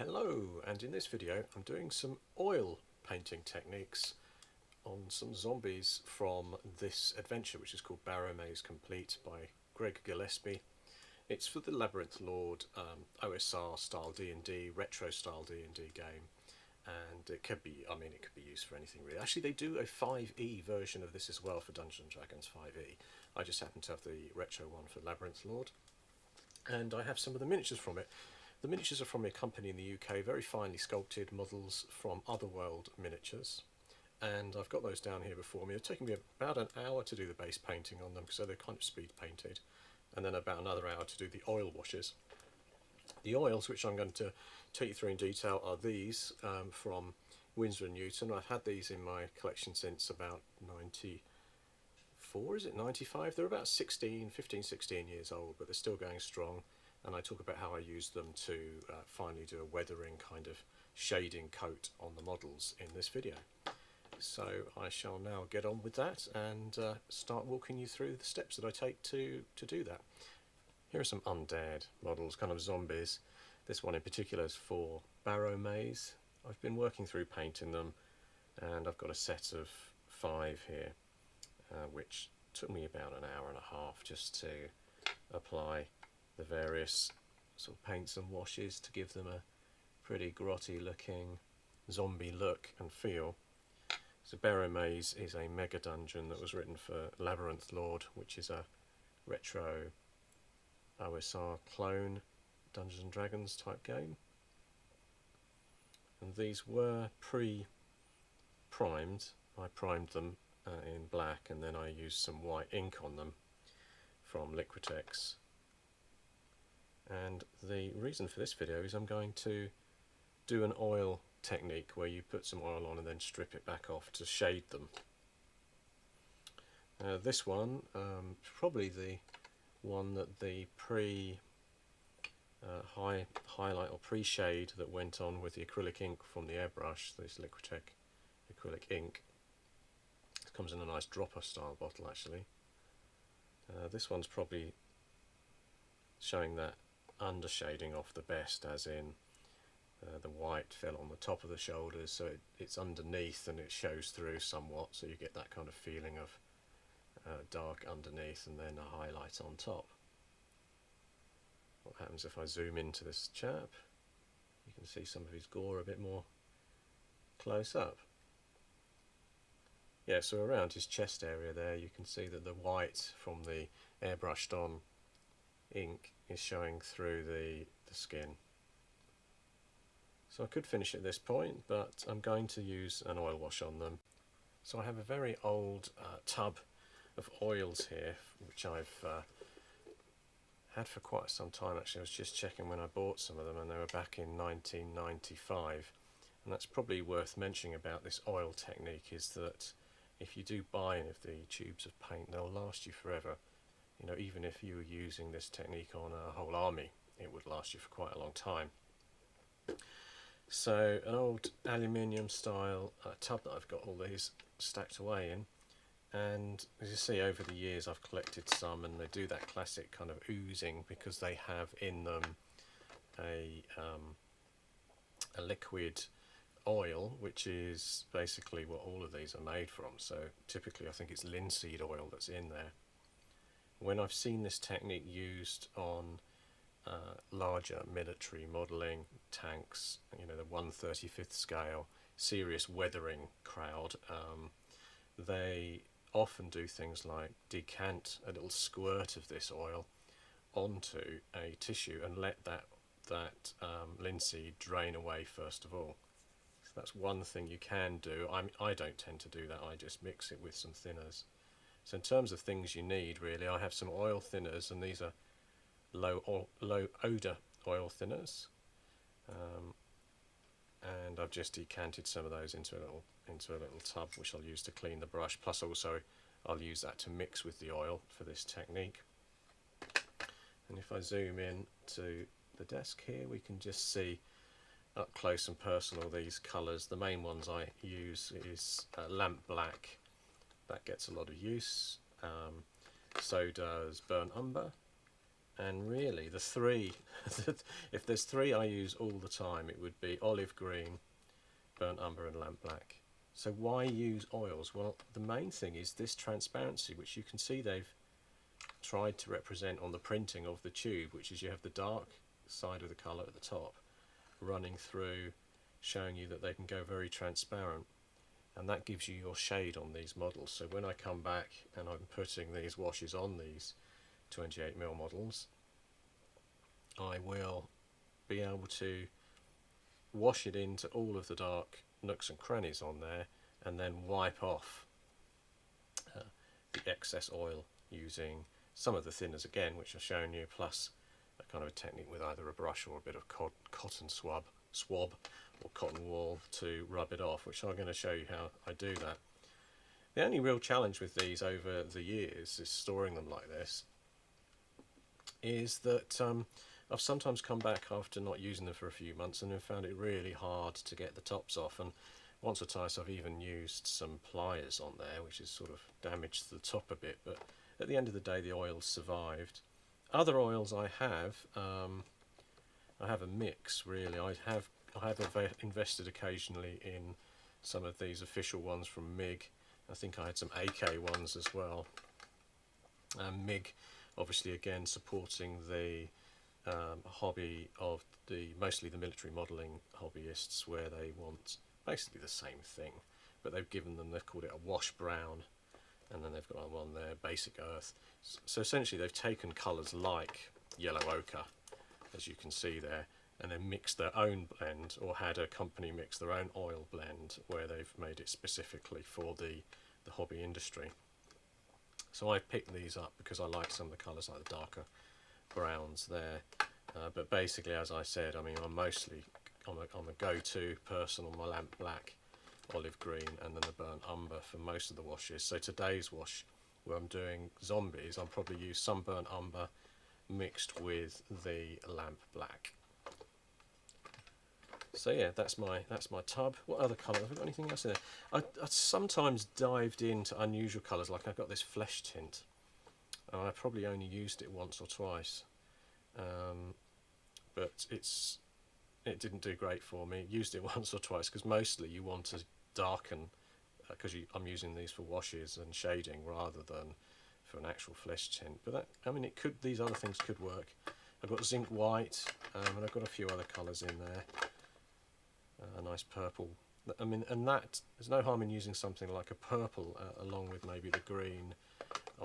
Hello, and in this video I'm doing some oil painting techniques on some zombies from this adventure, which is called Barrowmaze Complete by Greg Gillespe. It's for the Labyrinth Lord OSR style D&D, retro style D&D game, and it could be used for anything really. Actually, they do a 5e version of this as well for Dungeons and Dragons 5e. I just happen to have the retro one for Labyrinth Lord, and I have some of the miniatures from it. The miniatures are from a company in the UK, very finely sculpted models from Otherworld Miniatures, and I've got those down here before me. It's taken me about an hour to do the base painting on them, so they're kind of speed painted, and then about another hour to do the oil washes. The oils, which I'm going to take you through in detail, are these from Winsor & Newton. I've had these in my collection since about 94, is it 95? They're about 15, 16 years old, but they're still going strong. And I talk about how I use them to finally do a weathering kind of shading coat on the models in this video. So I shall now get on with that and start walking you through the steps that I take to do that. Here are some undead models, kind of zombies. This one in particular is for Barrowmaze. I've been working through painting them, and I've got a set of 5 here, which took me about an hour and a half just to apply the various sort of paints and washes to give them a pretty grotty looking zombie look and feel. So Barrowmaze is a mega dungeon that was written for Labyrinth Lord, which is a retro OSR clone Dungeons and Dragons type game. And these were pre-primed. I primed them in black, and then I used some white ink on them from Liquitex. And the reason for this video is I'm going to do an oil technique where you put some oil on and then strip it back off to shade them. This one, probably the one that the highlight or pre-shade that went on with the acrylic ink from the airbrush, this Liquitex acrylic ink. It comes in a nice dropper style bottle actually. This one's probably showing that undershading off the best, as in the white fell on the top of the shoulders, so it's underneath and it shows through somewhat, so you get that kind of feeling of dark underneath and then a highlight on top. What happens if I zoom into this chap? You can see some of his gore a bit more close up. Yeah, so around his chest area there you can see that the white from the airbrushed on ink is showing through the skin. So I could finish at this point, but I'm going to use an oil wash on them. So I have a very old tub of oils here, which I've had for quite some time actually. I was just checking when I bought some of them, and they were back in 1995. And that's probably worth mentioning about this oil technique, is that if you do buy any of the tubes of paint, they'll last you forever. You know, even if you were using this technique on a whole army, it would last you for quite a long time. So an old aluminium style tub that I've got all these stacked away in, and as you see, over the years I've collected some, and they do that classic kind of oozing because they have in them a liquid oil, which is basically what all of these are made from. So typically I think it's linseed oil that's in there. When I've seen this technique used on larger military modelling, tanks, you know, the 1/35th scale, serious weathering crowd, they often do things like decant a little squirt of this oil onto a tissue and let that linseed drain away first of all. So that's one thing you can do. I don't tend to do that, I just mix it with some thinners. So in terms of things you need, really, I have some oil thinners, and these are low odour oil thinners, and I've just decanted some of those into a little tub, which I'll use to clean the brush. Plus, also, I'll use that to mix with the oil for this technique. And if I zoom in to the desk here, we can just see up close and personal these colours. The main ones I use is lamp black. That gets a lot of use. So does burnt umber, And really the three, if there's three I use all the time, it would be olive green, burnt umber and lamp black. So why use oils? Well, the main thing is this transparency, which you can see they've tried to represent on the printing of the tube, which is you have the dark side of the colour at the top running through, showing you that they can go very transparent, and that gives you your shade on these models. So when I come back and I'm putting these washes on these 28mm models, I will be able to wash it into all of the dark nooks and crannies on there, and then wipe off the excess oil using some of the thinners again, which I've shown you, plus a kind of a technique with either a brush or a bit of cotton swab or cotton wool to rub it off, which I'm going to show you how I do that. The only real challenge with these over the years is storing them like this, is that I've sometimes come back after not using them for a few months and have found it really hard to get the tops off, and once or twice I've even used some pliers on there, which has sort of damaged the top a bit, but at the end of the day the oils survived. Other oils I have a mix really. I have invested occasionally in some of these official ones from MIG. I think I had some AK ones as well. MIG obviously again supporting the hobby of mostly the military modelling hobbyists, where they want basically the same thing, but they've called it a wash brown, and then they've got one there, basic earth. So essentially they've taken colours like yellow ochre, as you can see there, and then mixed their own blend, or had a company mix their own oil blend where they've made it specifically for the hobby industry. So I picked these up because I like some of the colours, like the darker browns there. But basically, as I said, I mean, I'm a go-to person on my lamp black, olive green, and then the burnt umber for most of the washes. So today's wash, where I'm doing zombies, I'll probably use some burnt umber mixed with the lamp black. So yeah, that's my tub. What other colours? Have I got anything else in there? I sometimes dived into unusual colours, like I've got this flesh tint. I probably only used it once or twice, but it didn't do great for me. Used it once or twice because mostly you want to darken, because I'm using these for washes and shading rather than for an actual flesh tint. But that, I mean, these other things could work. I've got zinc white, and I've got a few other colours in there. A nice purple. I mean, and that, there's no harm in using something like a purple along with maybe the green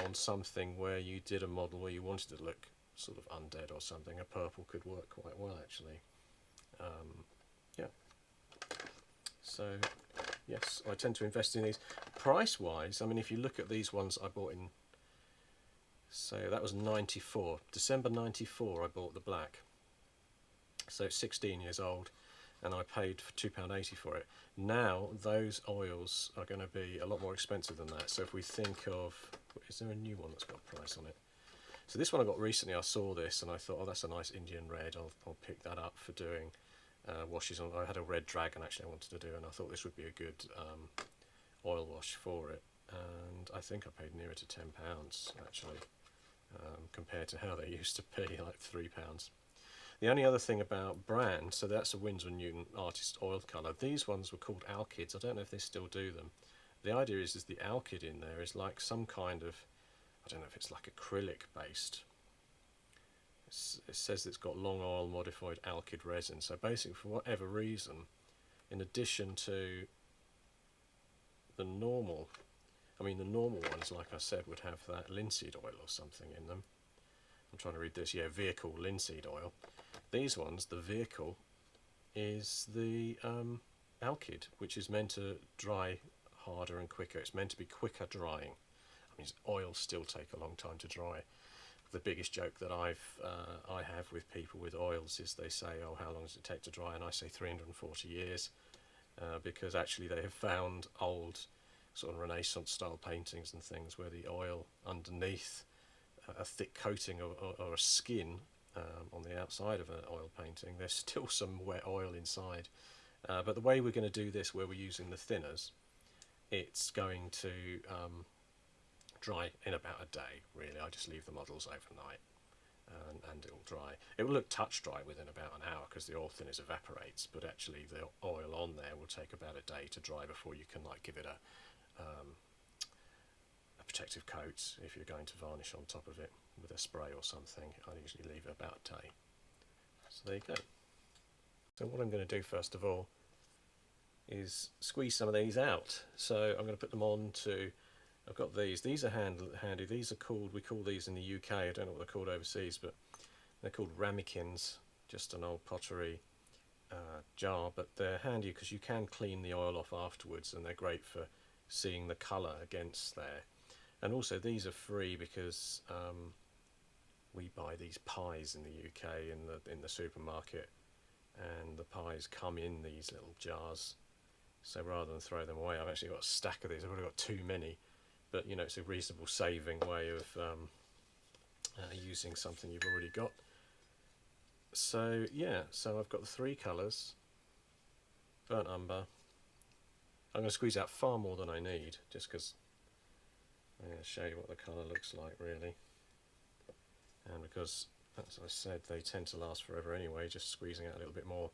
on something where you did a model where you wanted to look sort of undead or something. A purple could work quite well, actually. Yeah. So, yes, I tend to invest in these. Price-wise, I mean, if you look at these ones I bought in, so that was 94. December 94 I bought the black. So it's 16 years old. And I paid for £2.80 for it. Now those oils are going to be a lot more expensive than that. So if we think of, is there a new one that's got a price on it? So this one I got recently. I saw this and I thought, oh, that's a nice Indian red. I'll pick that up for doing washes on. I had a red dragon actually I wanted to do, and I thought this would be a good oil wash for it. And I think I paid nearer to £10 actually, compared to how they used to be, like £3. The only other thing about brand, so that's a Winsor & Newton Artist Oil Colour. These ones were called alkyds. I don't know if they still do them. The idea is the alkyd in there is like some kind of, I don't know if it's like acrylic based. It says it's got long oil modified alkyd resin. So basically, for whatever reason, in addition to the normal ones, like I said, would have that linseed oil or something in them. I'm trying to read this. Yeah, vehicle linseed oil. These ones, the vehicle is the alkyd, which is meant to dry harder and quicker. It's meant to be quicker drying. I mean, oils still take a long time to dry. The biggest joke that I have with people with oils is they say, oh, how long does it take to dry? And I say 340 years, because actually they have found old sort of Renaissance style paintings and things where the oil underneath a thick coating or a skin on the outside of an oil painting, there's still some wet oil inside. But the way we're going to do this, where we're using the thinners, it's going to dry in about a day, really. I just leave the models overnight. and it'll dry. It will look touch dry within about an hour because the oil thinners evaporates, but actually the oil on there will take about a day to dry before you can like give it a protective coat if you're going to varnish on top of it with a spray or something. I usually leave it about a day. So there you go. So what I'm going to do first of all is squeeze some of these out. So I'm going to put them on to, I've got these are handy, these are called, we call these in the UK, I don't know what they're called overseas, but they're called ramekins, just an old pottery jar, but they're handy because you can clean the oil off afterwards, and they're great for seeing the colour against there. And also these are free because we buy these pies in the UK in the supermarket, and the pies come in these little jars. So rather than throw them away, I've actually got a stack of these. I've already got too many, but you know, it's a reasonable saving way of using something you've already got. So yeah, so I've got the three colours. Burnt umber. I'm going to squeeze out far more than I need, just because I'm going to show you what the colour looks like really. And because, as I said, they tend to last forever anyway, just squeezing out a little bit more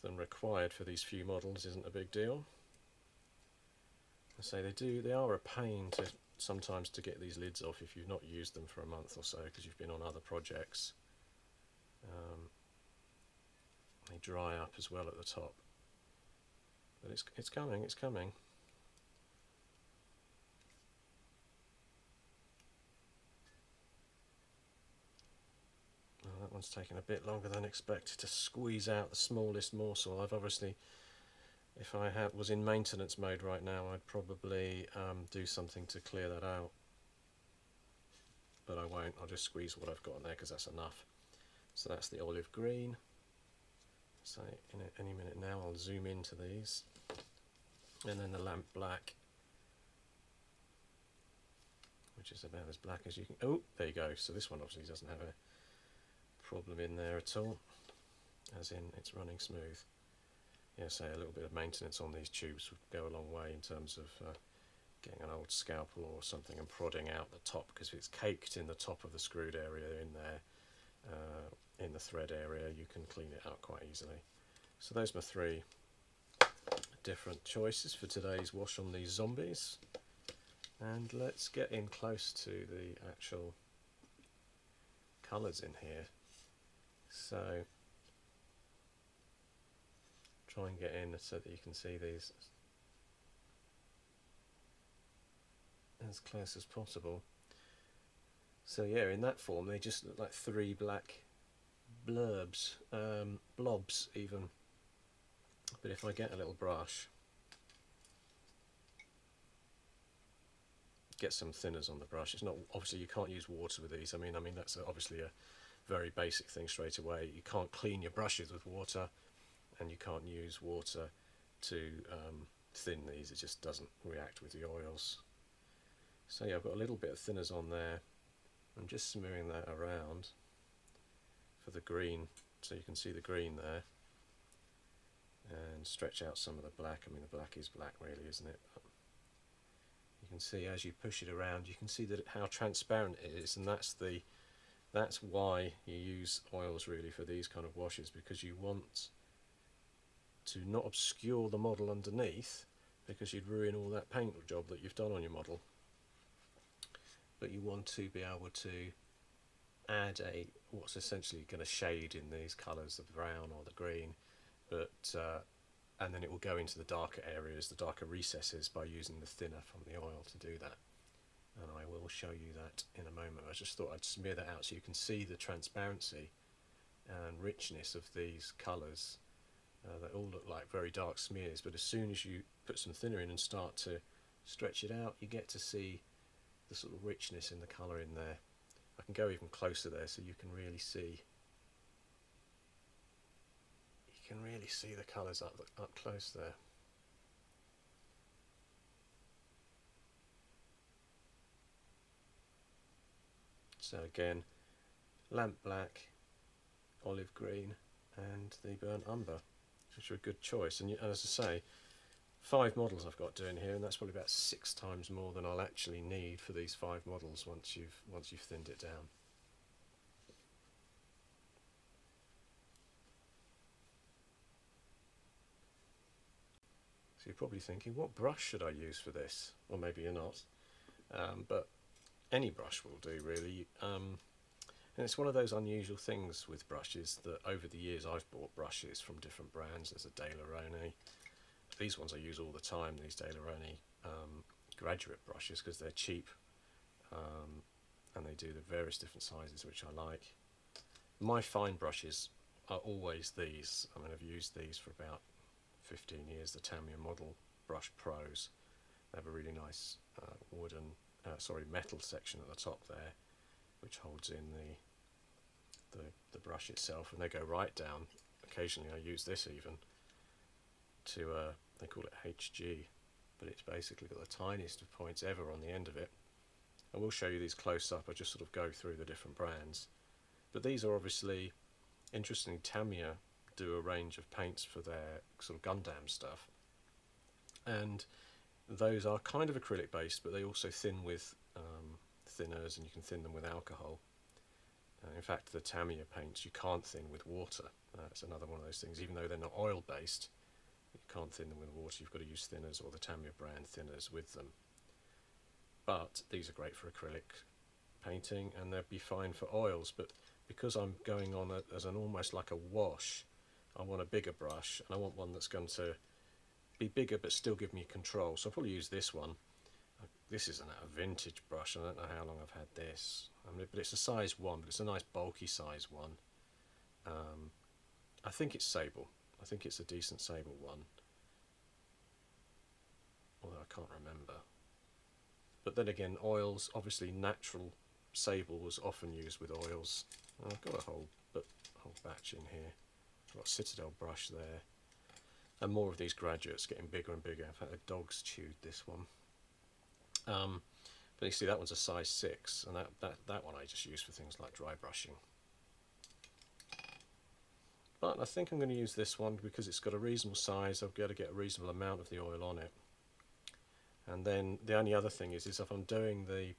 than required for these few models isn't a big deal. I say they are a pain to sometimes to get these lids off if you've not used them for a month or so because you've been on other projects. They dry up as well at the top, but it's coming. Well, that one's taken a bit longer than expected to squeeze out the smallest morsel. I've obviously, if I was in maintenance mode right now, I'd probably do something to clear that out, but I won't. I'll just squeeze what I've got on there because that's enough. So that's the olive green. So in any minute now I'll zoom into these, and then the lamp black, which is about as black as you can. Oh, there you go. So this one obviously doesn't have a problem in there at all, as in it's running smooth. Yeah, so a little bit of maintenance on these tubes would go a long way in terms of getting an old scalpel or something and prodding out the top, because if it's caked in the top of the screwed area in there, in the thread area, you can clean it out quite easily. So those are my three different choices for today's wash on these zombies, and let's get in close to the actual colours in here. So try and get in so that you can see these as close as possible. So yeah, in that form they just look like three black blobs even. But if I get a little brush, get some thinners on the brush. It's not, obviously you can't use water with these. I mean that's obviously a very basic thing straight away. You can't clean your brushes with water, and you can't use water to thin these. It just doesn't react with the oils. So yeah, I've got a little bit of thinners on there. I'm just smearing that around for the green, so you can see the green there, and stretch out some of the black. I mean, the black is black really, isn't it? But you can see as you push it around, you can see that how transparent it is, and that's why you use oils really for these kind of washes, because you want to not obscure the model underneath, because you'd ruin all that paint job that you've done on your model. But you want to be able to add what's essentially going to shade in these colours, the brown or the green, but and then it will go into the darker areas, the darker recesses, by using the thinner from the oil to do that. And I will show you that in a moment. I just thought I'd smear that out so you can see the transparency and richness of these colours. They all look like very dark smears, but as soon as you put some thinner in and start to stretch it out, you get to see the sort of richness in the colour in there. I can go even closer there so you can really see. You can really see the colours up close there. So again, lamp black, olive green, and the burnt umber, which are a good choice. And as I say, 5 models I've got doing here, and that's probably about 6 times more than I'll actually need for these 5 models once you've thinned it down. you're probably thinking, what brush should I use for this? Or maybe you're not. But any brush will do, really. And it's one of those unusual things with brushes that over the years I've bought brushes from different brands. There's a De Larone. These ones I use all the time, these De Larone graduate brushes, because they're cheap and they do the various different sizes which I like. My fine brushes are always these. I mean, I've used these for about 15 years, the Tamiya Model Brush Pros. They have a really nice metal section at the top there, which holds in the brush itself, and they go right down. Occasionally I use this even to, they call it HG, but it's basically got the tiniest of points ever on the end of it. I will show you these close up. I just sort of go through the different brands. But these are obviously, interestingly, Tamiya do a range of paints for their sort of Gundam stuff. And those are kind of acrylic based, but they also thin with thinners, and you can thin them with alcohol. In fact, the Tamiya paints you can't thin with water. That's another one of those things. Even though they're not oil based, you can't thin them with water. You've got to use thinners, or the Tamiya brand thinners, with them. But these are great for acrylic painting, and they'd be fine for oils. But because I'm going on as an almost like a wash, I want a bigger brush, and I want one that's going to be bigger but still give me control. So I'll probably use this one. This isn't a vintage brush. I don't know how long I've had this. But it's a size 1, but it's a nice bulky size 1. I think it's sable. I think it's a decent sable one. Although I can't remember. But then again, oils, obviously natural sable was often used with oils. And I've got a whole batch in here. I've got a Citadel brush there. And more of these graduates getting bigger and bigger. In fact, the dog's chewed this one. But you see, that one's a size 6, and that one I just use for things like dry brushing. But I think I'm going to use this one because it's got a reasonable size. I'll be able to get a reasonable amount of the oil on it. And then the only other thing is if I'm doing the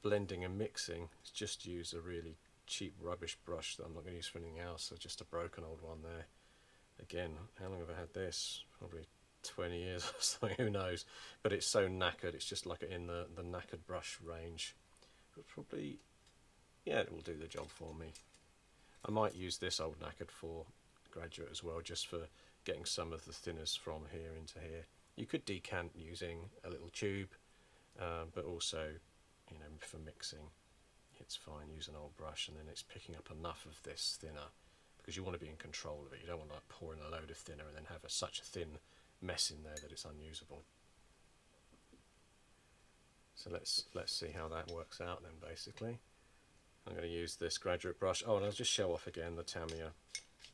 blending and mixing, just use a really cheap rubbish brush that I'm not going to use for anything else. So just a broken old one there. Again, how long have I had this? Probably 20 years or something, who knows. But it's so knackered, it's just like in the knackered brush range. But probably, yeah, it will do the job for me. I might use this old knackered for graduate as well, just for getting some of the thinners from here into here. You could decant using a little tube, but also, you know, for mixing, it's fine. Use an old brush, and then it's picking up enough of this thinner, because you want to be in control of it. You don't want to like pour in a load of thinner and then have such a thin mess in there that it's unusable. So let's see how that works out then. Basically, I'm going to use this graduate brush. Oh, and I'll just show off again the Tamiya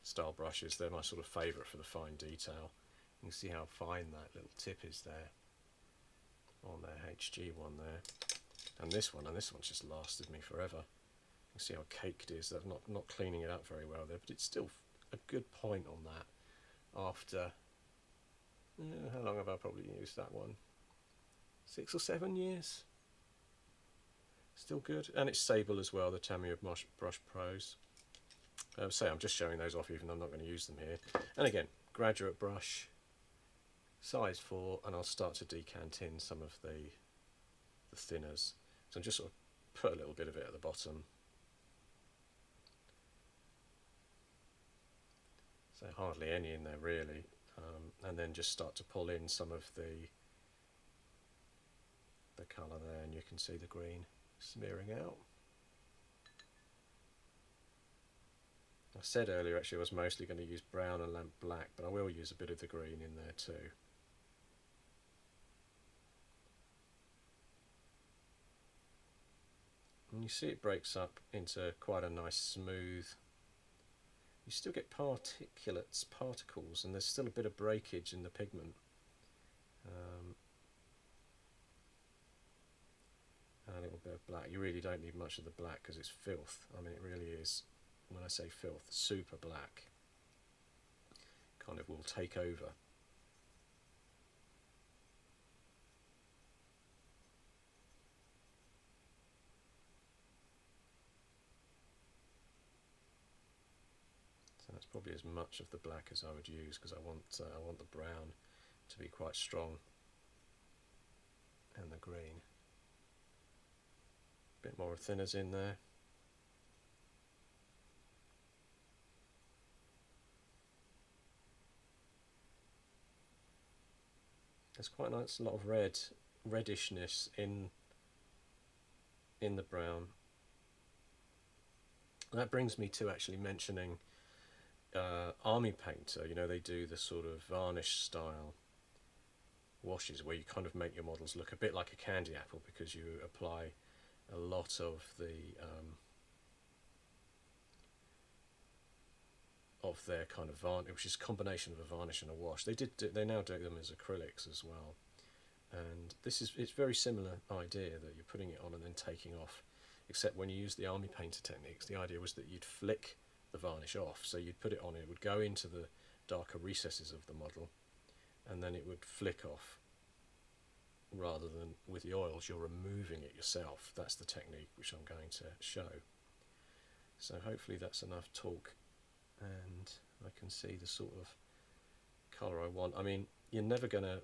style brushes. They're my sort of favourite for the fine detail. You can see how fine that little tip is there on their HG one there. And this one's just lasted me forever. You can see how caked it is. They're not cleaning it up very well there, but it's still a good point on that. After, how long have I probably used that one? 6 or 7 years. Still good. And it's sable as well, the Tamiya Brush Pros. So I'm just showing those off, even though I'm not going to use them here. And again, graduate brush, size 4, and I'll start to decant in some of the thinners. So I'm just sort of put a little bit of it at the bottom. So hardly any in there really. And then just start to pull in some of the colour there, and you can see the green smearing out. I said earlier actually I was mostly going to use brown and lamp black, but I will use a bit of the green in there too. And you see it breaks up into quite a nice smooth. You still get particles, and there's still a bit of breakage in the pigment. And a little bit of black. You really don't need much of the black because it's filth. I mean, it really is, when I say filth, super black. Kind of will take over. So that's probably as much of the black as I would use, because I want the brown to be quite strong, and the green. A bit more thinners in there. There's quite a nice lot of reddishness in the brown. That brings me to actually mentioning Army Painter. You know, they do the sort of varnish style washes where you kind of make your models look a bit like a candy apple, because you apply a lot of their kind of varnish, which is a combination of a varnish and a wash. They now do them as acrylics as well, and it's very similar idea, that you're putting it on and then taking off, except when you use the Army Painter techniques, the idea was that you'd flick the varnish off. So you'd put it on, it would go into the darker recesses of the model, and then it would flick off, rather than with the oils you're removing it yourself. That's the technique which I'm going to show. So hopefully that's enough talk, and I can see the sort of colour I want. I mean, you're never going to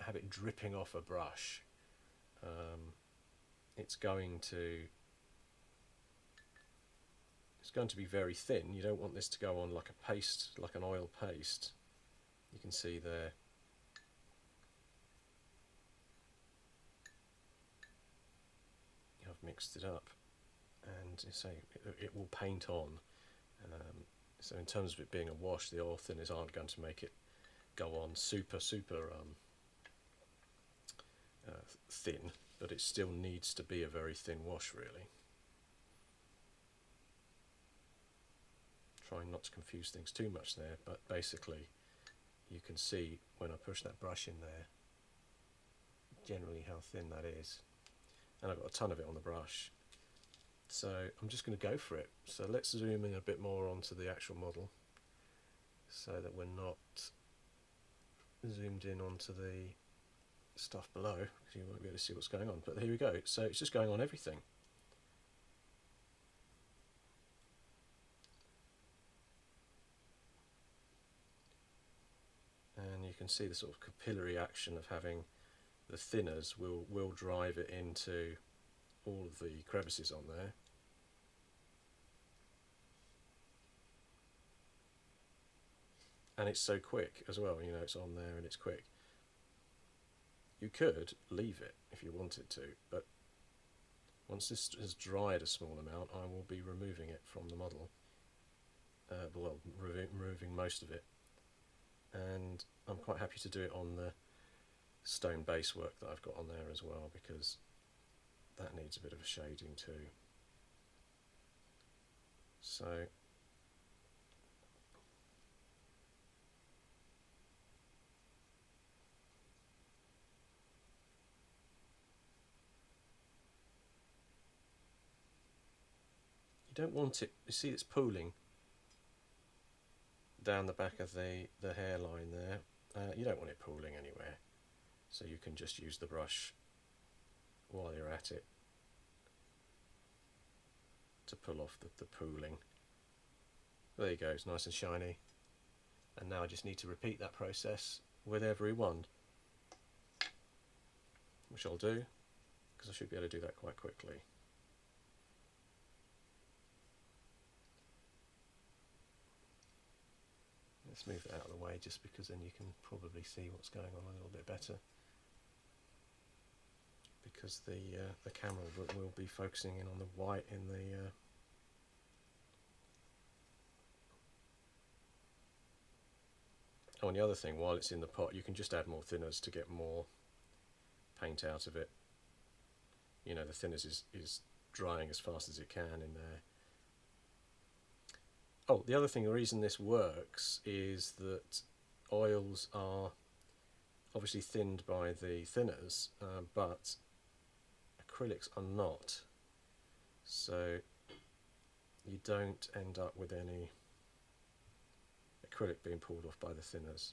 have it dripping off a brush. It's going to be very thin. You don't want this to go on like a paste, like an oil paste. You can see there. I've mixed it up, and say it will paint on. So in terms of it being a wash, the oil thinners aren't going to make it go on super thin, but it still needs to be a very thin wash, really. Trying not to confuse things too much there, but basically you can see when I push that brush in there generally how thin that is, and I've got a ton of it on the brush, so I'm just going to go for it. So let's zoom in a bit more onto the actual model, so that we're not zoomed in onto the stuff below, because you won't be able to see what's going on. But here we go. So it's just going on everything. And you can see the sort of capillary action of having the thinners will drive it into all of the crevices on there. And it's so quick as well, you know, it's on there and it's quick. You could leave it if you wanted to, but once this has dried a small amount, I will be removing it from the model. Well, removing most of it. And I'm quite happy to do it on the stone base work that I've got on there as well, because that needs a bit of a shading too. So you don't want it, you see it's pooling down the back of the hairline there. You don't want it pooling anywhere, so you can just use the brush while you're at it to pull off the pooling. There you go, it's nice and shiny. And now I just need to repeat that process with every one, which I'll do, because I should be able to do that quite quickly. Let's move it out of the way, just because then you can probably see what's going on a little bit better, because the camera will be focusing in on the white in the oh, and the other thing, while it's in the pot, you can just add more thinners to get more paint out of it. You know, the thinners is drying as fast as it can in there. Oh, the other thing, the reason this works is that oils are obviously thinned by the thinners, but acrylics are not. So you don't end up with any acrylic being pulled off by the thinners.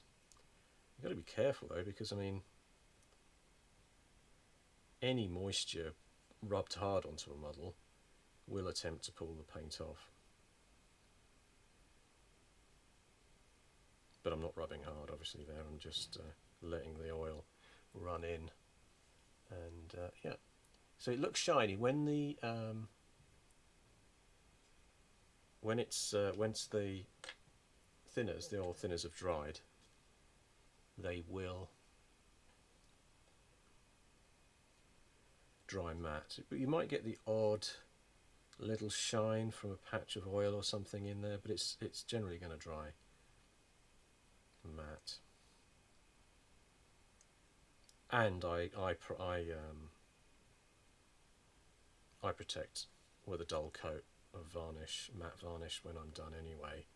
You've got to be careful though, because I mean, any moisture rubbed hard onto a model will attempt to pull the paint off. but I'm not rubbing hard obviously there, I'm just letting the oil run in, and yeah, so it looks shiny when the once the thinners, the oil thinners have dried, they will dry matte, but you might get the odd little shine from a patch of oil or something in there, but it's generally going to dry matte. And I protect with a dull coat of varnish, matte varnish, when I'm done anyway,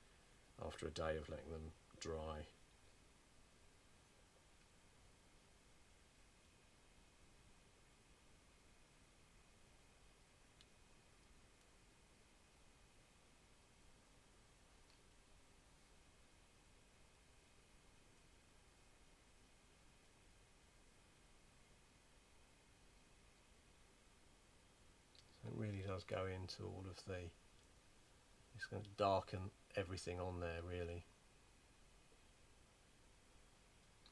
after a day of letting them dry. It really does go into all of the, it's going to darken everything on there really.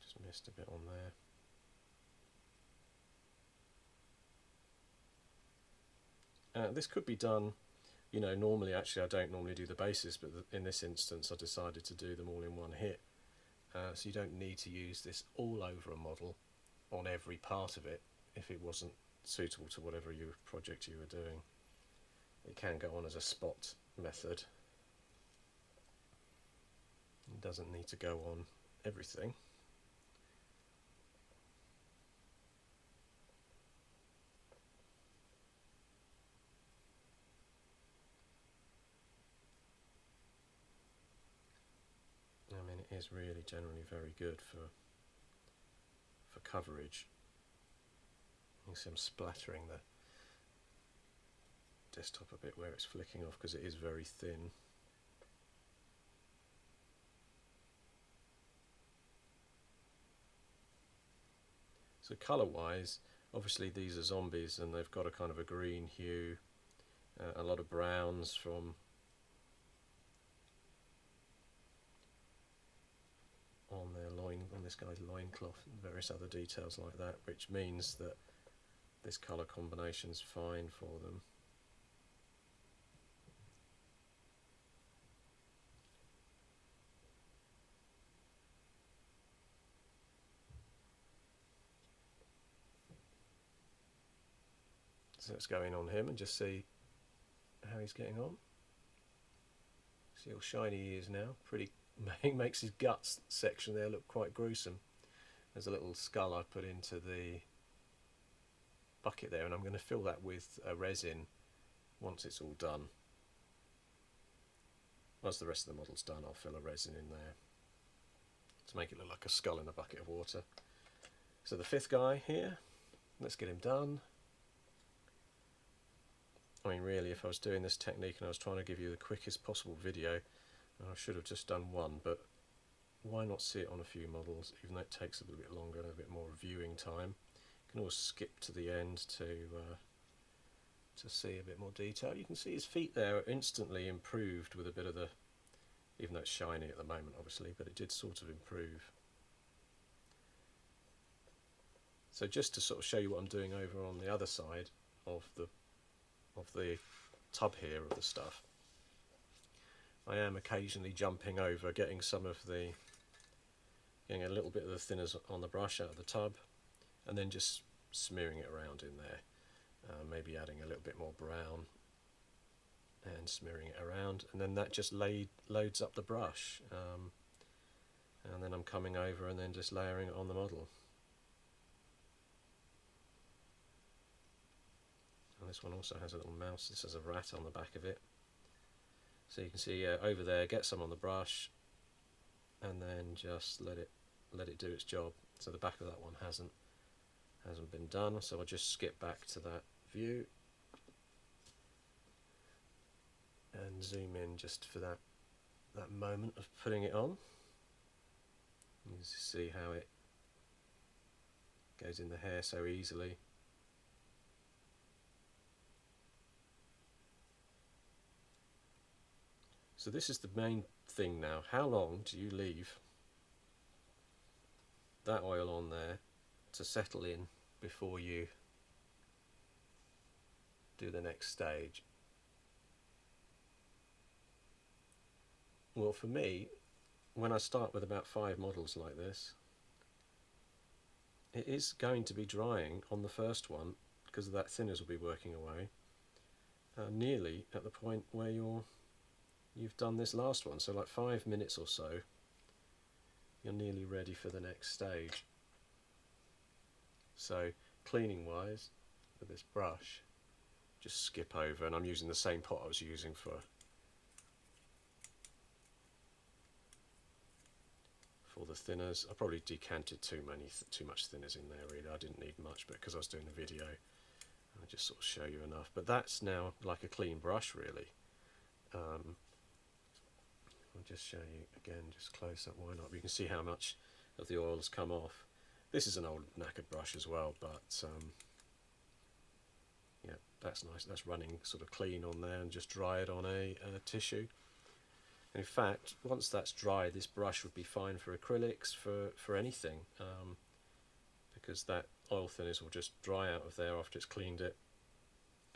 Just missed a bit on there. This could be done, you know, normally, actually I don't normally do the bases, but in this instance I decided to do them all in one hit. So you don't need to use this all over a model on every part of it if it wasn't suitable to whatever project you were doing. It can go on as a spot method. It doesn't need to go on everything. I mean, it is really generally very good for coverage. You can see I'm splattering the desktop a bit where it's flicking off because it is very thin. So colour wise, obviously these are zombies and they've got a kind of a green hue, a lot of browns from on their on this guy's loincloth and various other details like that, which means that this colour combination's fine for them. So let's go in on him and just see how he's getting on. See how shiny he is now. Pretty makes his guts section there look quite gruesome. There's a little skull I put into the bucket there, and I'm going to fill that with resin once it's all done. Once the rest of the model's done, I'll fill a resin in there to make it look like a skull in a bucket of water. So the fifth guy here, let's get him done. I mean, really, if I was doing this technique and I was trying to give you the quickest possible video, I should have just done one, but why not see it on a few models, even though it takes a little bit longer and a bit more viewing time. You can always skip to the end to see a bit more detail. You can see his feet there are instantly improved with a bit of the, even though it's shiny at the moment obviously, but it did sort of improve. So just to sort of show you what I'm doing over on the other side of the tub here of the stuff, I am occasionally jumping over, getting a little bit of the thinners on the brush out of the tub, and then just smearing it around in there, maybe adding a little bit more brown and smearing it around, and then that just loads up the brush, and then I'm coming over and then just layering it on the model. And this one also has a little mouse. This has a rat on the back of it. So you can see over there, get some on the brush, and then just let it do its job. So the back of that one hasn't been done. So I'll just skip back to that view and zoom in just for that moment of putting it on. You can see how it goes in the hair so easily. So this is the main thing now. How long do you leave that oil on there to settle in before you do the next stage? Well, for me, when I start with about 5 models like this, it is going to be drying on the first one because that thinners will be working away, nearly at the point where you've done this last one. So like 5 minutes or so, you're nearly ready for the next stage. So cleaning wise, with this brush, just skip over, and I'm using the same pot I was using for the thinners. I probably decanted too much thinners in there really. I didn't need much, but because I was doing the video, I just sort of show you enough. But that's now like a clean brush really. I'll just show you again, just close up, wind up. You can see how much of the oil's come off. This is an old knackered brush as well, but yeah, that's nice. That's running sort of clean on there, and just dry it on a tissue. In fact, once that's dry, this brush would be fine for acrylics, for anything, because that oil thinners will just dry out of there after it's cleaned it,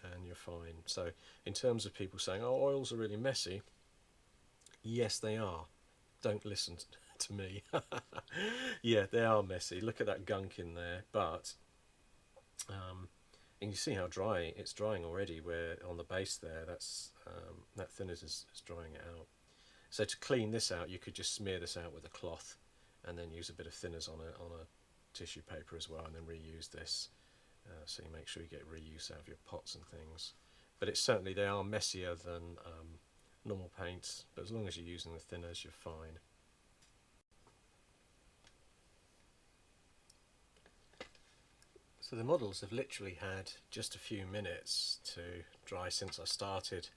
and you're fine. So in terms of people saying, oh, oils are really messy, yes, they are. Don't listen to me. Yeah, they are messy. Look at that gunk in there, but and you see how dry it's drying already, where on the base there, that thinners is drying it out. So to clean this out, you could just smear this out with a cloth and then use a bit of thinners on a tissue paper as well, and then reuse this. So you make sure you get reuse out of your pots and things. But it's certainly, they are messier than normal paints, but as long as you're using the thinners, you're fine. So the models have literally had just a few minutes to dry since I started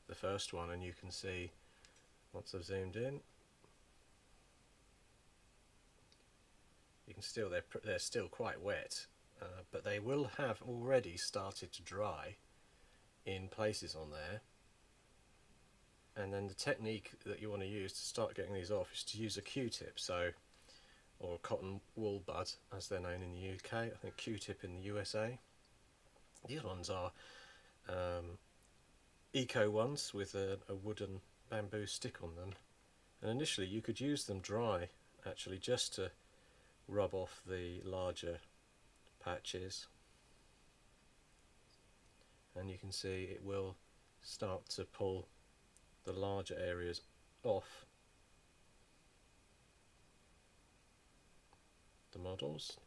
the first one, and you can see, once I've zoomed in, you can still, they're still quite wet, but they will have already started to dry in places on there. And then the technique that you want to use to start getting these off is to use a Q-tip, or a cotton wool bud, as they're known in the UK. I think Q-tip in the USA. These ones are eco ones with a wooden bamboo stick on them, and initially you could use them dry actually, just to rub off the larger patches, and you can see it will start to pull the larger areas off the models.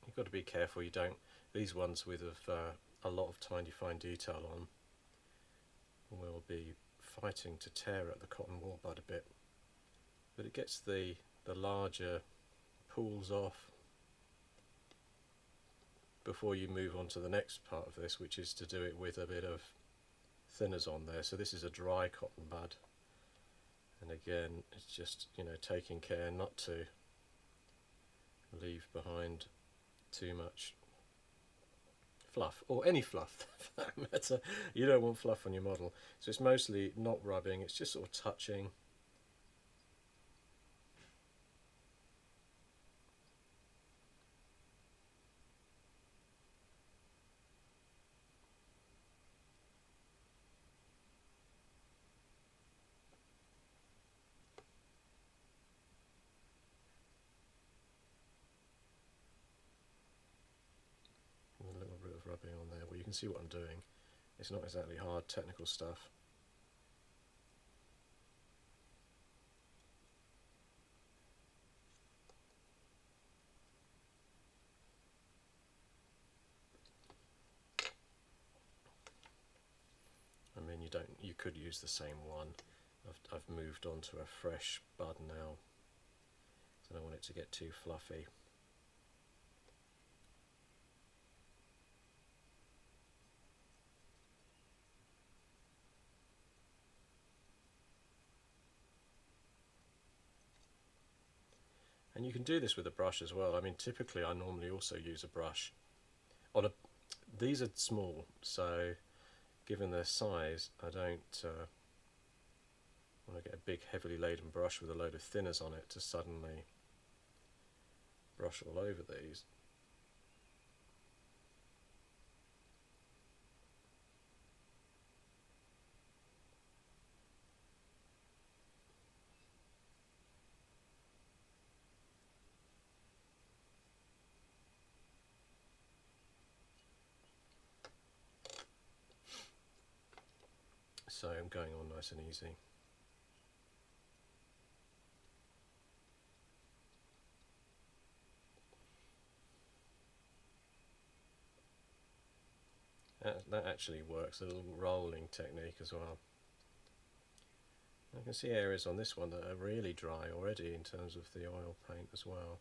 You've got to be careful you don't, these ones with a lot of tiny fine detail on will be fighting to tear at the cotton wool bud a bit, but it gets the larger pools off before you move on to the next part of this, which is to do it with a bit of thinners on there. So this is a dry cotton bud, and again it's just, you know, taking care not to leave behind too much fluff, or any fluff for that matter. You don't want fluff on your model, so it's mostly not rubbing, it's just sort of touching. A little bit of rubbing on there. Well, you can see what I'm doing. It's not exactly hard technical stuff. I mean, you could use the same one. I've moved on to a fresh bud now, so I don't want it to get too fluffy. And you can do this with a brush as well. I mean, typically I normally also use a brush on these are small, so given their size, I don't when I get a big heavily laden brush with a load of thinners on it to suddenly brush all over these. So I'm going on nice and easy. That actually works, a little rolling technique as well. I can see areas on this one that are really dry already in terms of the oil paint as well.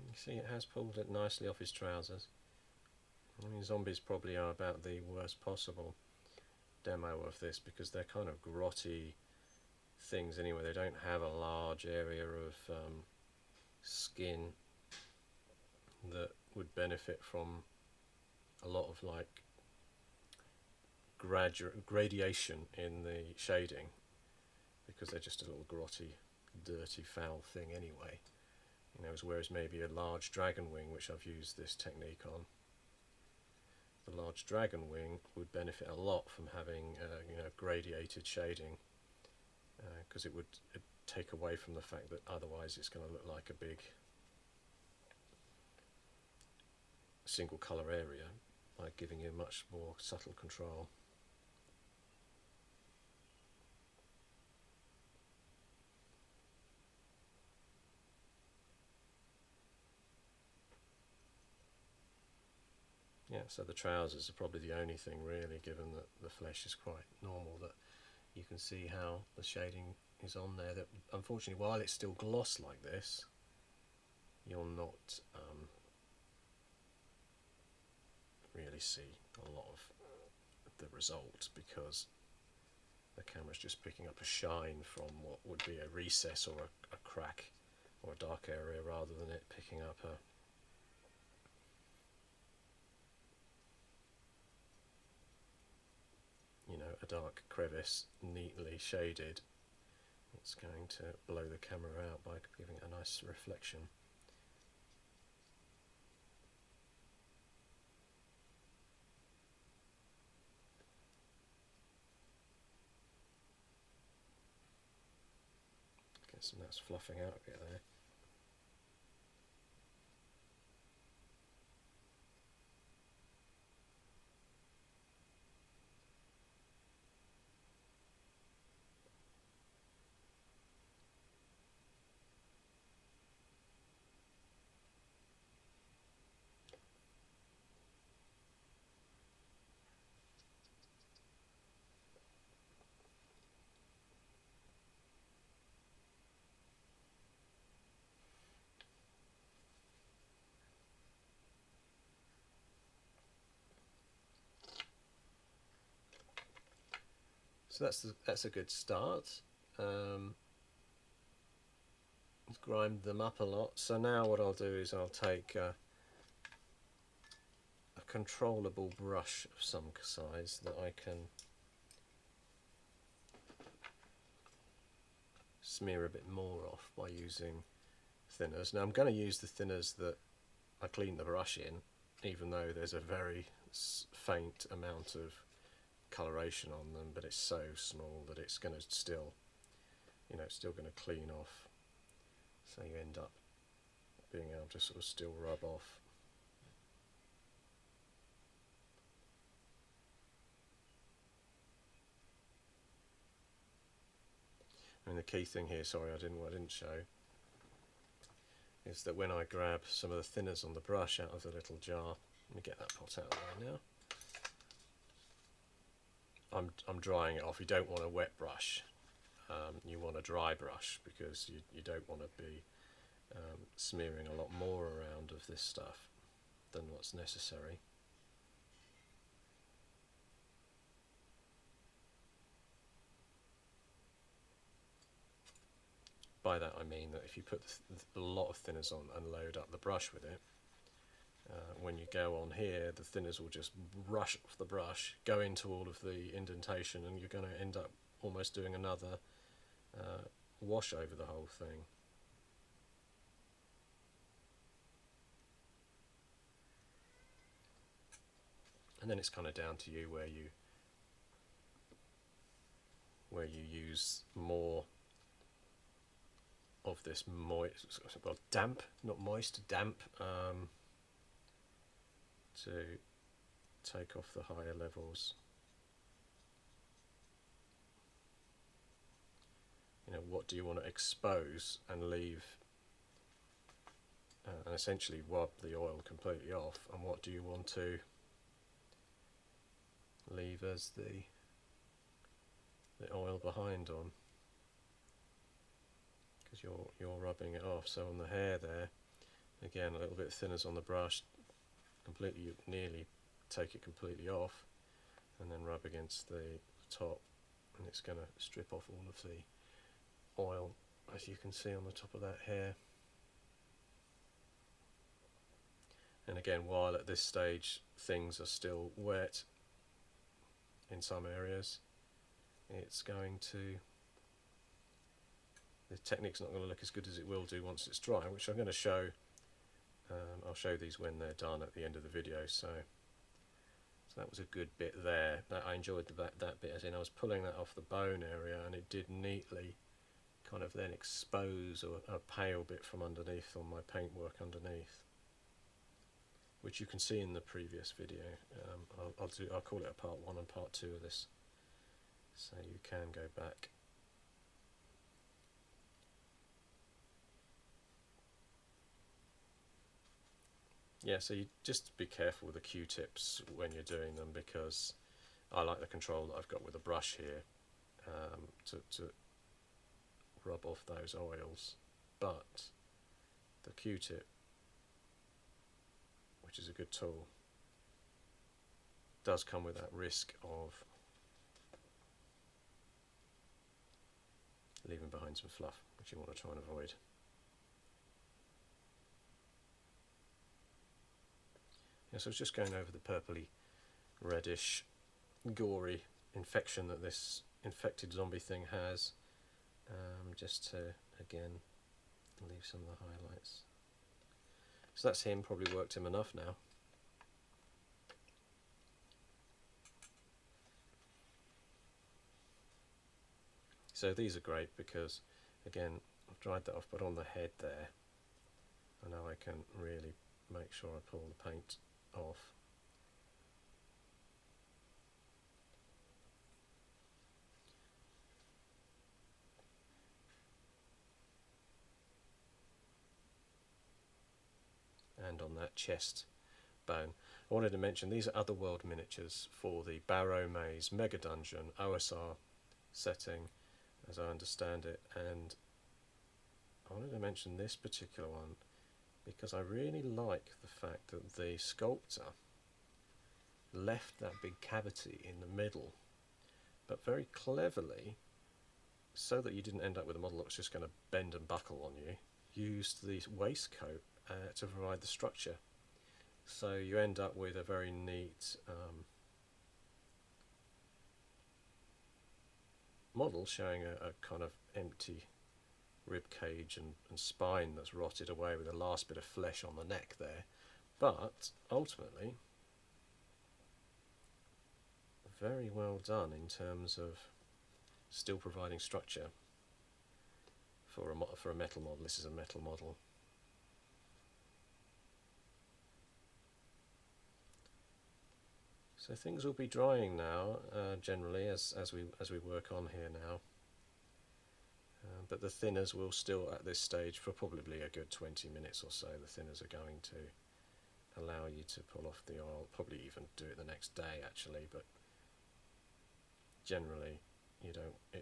You see it has pulled it nicely off his trousers. I mean, zombies probably are about the worst possible demo of this because they're kind of grotty things anyway. They don't have a large area of skin that would benefit from a lot of like gradation in the shading, because they're just a little grotty, dirty, foul thing anyway. You know, whereas maybe a large dragon wing, which I've used this technique on, the large dragon wing would benefit a lot from having you know, gradiated shading, because it'd take away from the fact that otherwise it's going to look like a big single colour area, by giving you much more subtle control. Yeah, so the trousers are probably the only thing really, given that the flesh is quite normal, that you can see how the shading is on there. That unfortunately, while it's still gloss like this, you'll not really see a lot of the result, because the camera's just picking up a shine from what would be a recess or a crack or a dark area, rather than it picking up a dark crevice neatly shaded. It's going to blow the camera out by giving it a nice reflection. Get some nice fluffing out a bit there. So that's a good start. Grimed them up a lot. So now what I'll do is I'll take a controllable brush of some size that I can smear a bit more off by using thinners. Now I'm going to use the thinners that I cleaned the brush in, even though there's a very faint amount of coloration on them, but it's so small that it's going to still, still going to clean off. So you end up being able to sort of still rub off. I mean, the key thing here, sorry, I didn't show, is that when I grab some of the thinners on the brush out of the little jar, let me get that pot out of there now. I'm drying it off. You don't want a wet brush. You want a dry brush, because you don't want to be smearing a lot more around of this stuff. than what's necessary. By that I mean that if you put a lot of thinners on and load up the brush with it, when you go on here, the thinners will just rush off the brush, go into all of the indentation, and you're going to end up almost doing another wash over the whole thing. And then it's kind of down to you where you use more of this moist, well, damp, not moist, damp, to take off the higher levels. You know, what do you want to expose and leave, and essentially rub the oil completely off, and what do you want to leave as the oil behind on, because you're rubbing it off. So on the hair there, again, a little bit of thinners on the brush, completely, nearly take it completely off, and then rub against the top, and it's going to strip off all of the oil, as you can see on the top of that hair. And again, while at this stage things are still wet in some areas, it's going to, the technique's not going to look as good as it will do once it's dry, which I'm going to show. I'll show these when they're done at the end of the video. So that was a good bit there. I enjoyed that bit, as in I was pulling that off the bone area, and it did neatly kind of then expose a pale bit from underneath on my paintwork underneath, which you can see in the previous video. I'll call it a part 1 and part 2 of this, so you can go back. Yeah, so you just be careful with the Q-tips when you're doing them, because I like the control that I've got with the brush here to rub off those oils, but the Q-tip, which is a good tool, does come with that risk of leaving behind some fluff, which you want to try and avoid. Yeah, so I was just going over the purpley, reddish, gory infection that this infected zombie thing has, just to, again, leave some of the highlights. So that's him, probably worked him enough now. So these are great because, again, I've dried that off, but on the head there, I know I can really make sure I pull the paint off. And on that chest bone. I wanted to mention these are Otherworld miniatures for the Barrowmaze Mega Dungeon OSR setting, as I understand it, and I wanted to mention this particular one because I really like the fact that the sculptor left that big cavity in the middle, but very cleverly, so that you didn't end up with a model that was just going to bend and buckle on you, used the waistcoat to provide the structure. So you end up with a very neat model showing a kind of empty rib cage and spine that's rotted away with the last bit of flesh on the neck there, but ultimately very well done in terms of still providing structure for a metal model. This is a metal model. So things will be drying now, generally, as we work on here now. But the thinners will still, at this stage, for probably a good 20 minutes or so, the thinners are going to allow you to pull off the oil. Probably even do it the next day, actually, but generally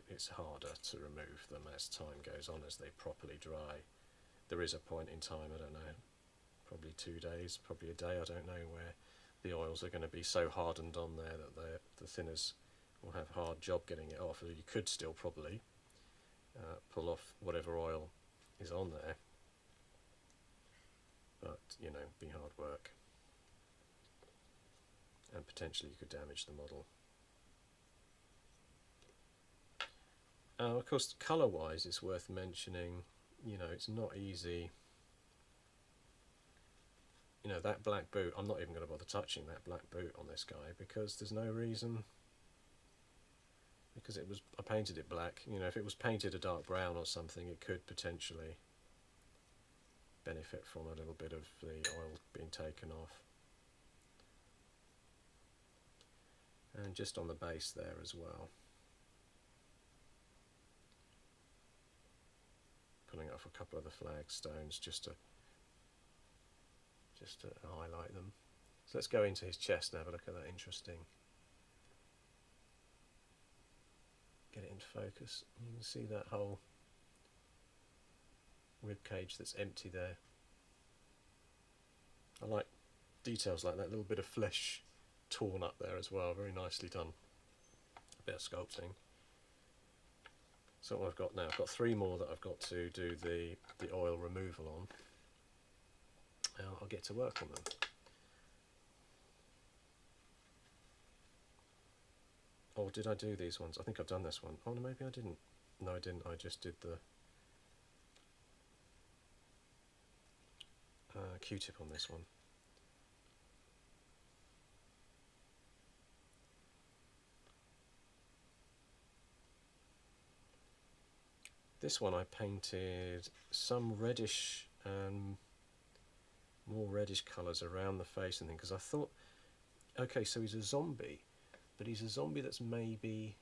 it's harder to remove them as time goes on, as they properly dry. There is a point in time, I don't know, probably 2 days, probably a day, I don't know, where the oils are going to be so hardened on there that the thinners will have a hard job getting it off. You could still probably pull off whatever oil is on there, but you know, be hard work, and potentially you could damage the model. Of course, colour wise it's worth mentioning, you know, it's not easy. You know, that black boot, I'm not even going to bother touching that black boot on this guy because there's no reason, because I painted it black. You know, if it was painted a dark brown or something, it could potentially benefit from a little bit of the oil being taken off. And just on the base there as well, pulling off a couple of the flagstones just to highlight them. So let's go into his chest and have a look at that. Interesting. Get it into focus. You can see that whole rib cage that's empty there. I like details like that, little bit of flesh torn up there as well, very nicely done. A bit of sculpting. So what I've got now, I've got 3 more that I've got to do the oil removal on. Now I'll get to work on them. Or did I do these ones? I think I've done this one. Oh no, maybe I didn't. No, I didn't. I just did the Q-tip on this one. This one I painted some reddish and more reddish colours around the face and things, because I thought, okay, so he's a zombie, but he's a zombie that's maybe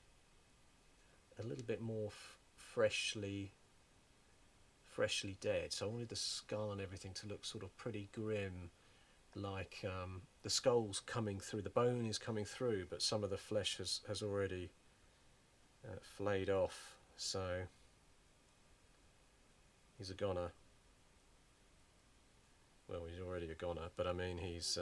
a little bit more freshly dead. So I wanted the skull and everything to look sort of pretty grim, like the skull's coming through, the bone is coming through, but some of the flesh has already flayed off. So he's a goner. Well, he's already a goner, but I mean he's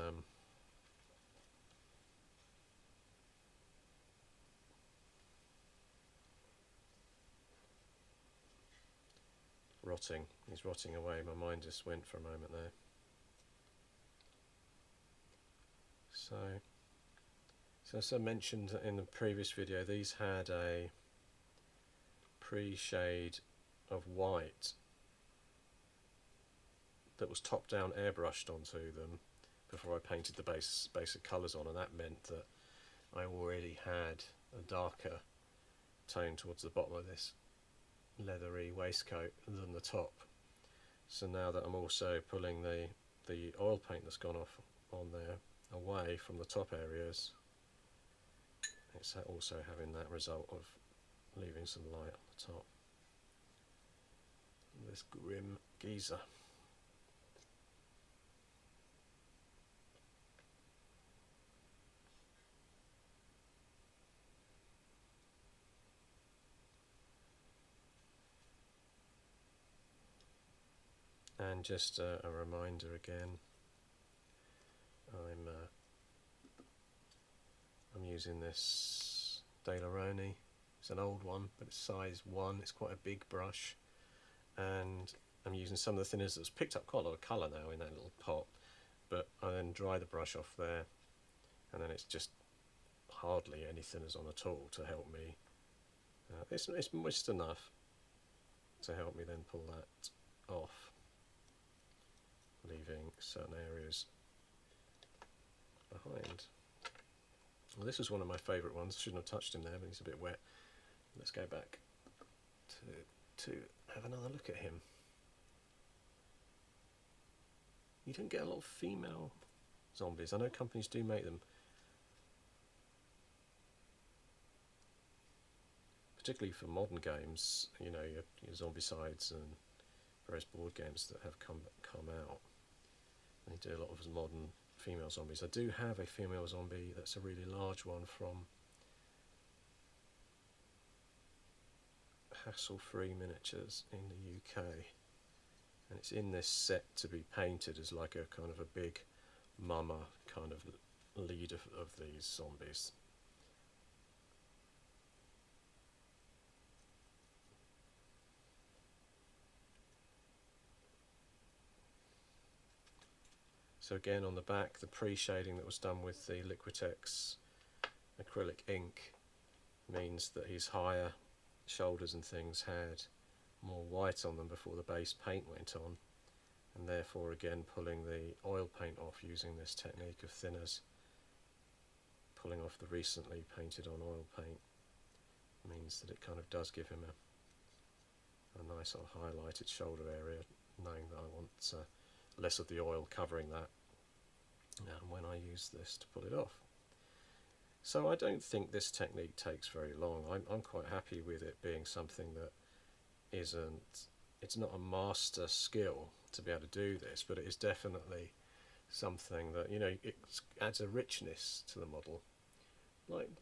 rotting. He's rotting away. My mind just went for a moment there. So as I mentioned in the previous video, these had a pre-shade of white that was top down airbrushed onto them before I painted the basic colours on, and that meant that I already had a darker tone towards the bottom of this leathery waistcoat than the top. So now that I'm also pulling the oil paint that's gone off on there away from the top areas, it's also having that result of leaving some light on the top. This grim geezer. And just a reminder again, I'm using this Daleroni. It's an old one, but it's size 1. It's quite a big brush, and I'm using some of the thinners that's picked up quite a lot of colour now in that little pot. But I then dry the brush off there, and then it's just hardly any thinners on at all to help me. It's moist enough to help me then pull that off, leaving certain areas behind. Well, this was one of my favourite ones. I shouldn't have touched him there, but he's a bit wet. Let's go back to have another look at him. You don't get a lot of female zombies. I know companies do make them, particularly for modern games. You know, your Zombicides and various board games that have come out. They do a lot of modern female zombies. I do have a female zombie that's a really large one from Hassle-Free Miniatures in the UK. and it's in this set to be painted as like a kind of a big mama kind of lead of these zombies. So again, on the back, the pre-shading that was done with the Liquitex acrylic ink means that his higher shoulders and things had more white on them before the base paint went on, and therefore again pulling the oil paint off using this technique of thinners, pulling off the recently painted on oil paint, means that it kind of does give him a nice sort of highlighted shoulder area, knowing that I want less of the oil covering that when I use this to pull it off. So I don't think this technique takes very long. I'm quite happy with it being something that it's not a master skill to be able to do this, but it is definitely something that, you know, it adds a richness to the model.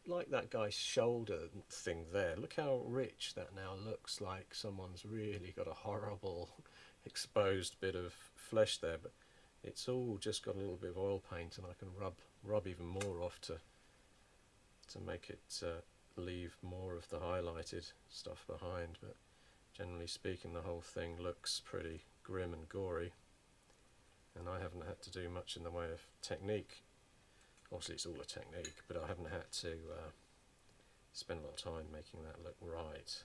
Like that guy's shoulder thing there. Look how rich that now looks, like someone's really got a horrible exposed bit of flesh there, but it's all just got a little bit of oil paint, and I can rub even more off to make it leave more of the highlighted stuff behind. But generally speaking, the whole thing looks pretty grim and gory, and I haven't had to do much in the way of technique. Obviously it's all a technique, but I haven't had to spend a lot of time making that look right.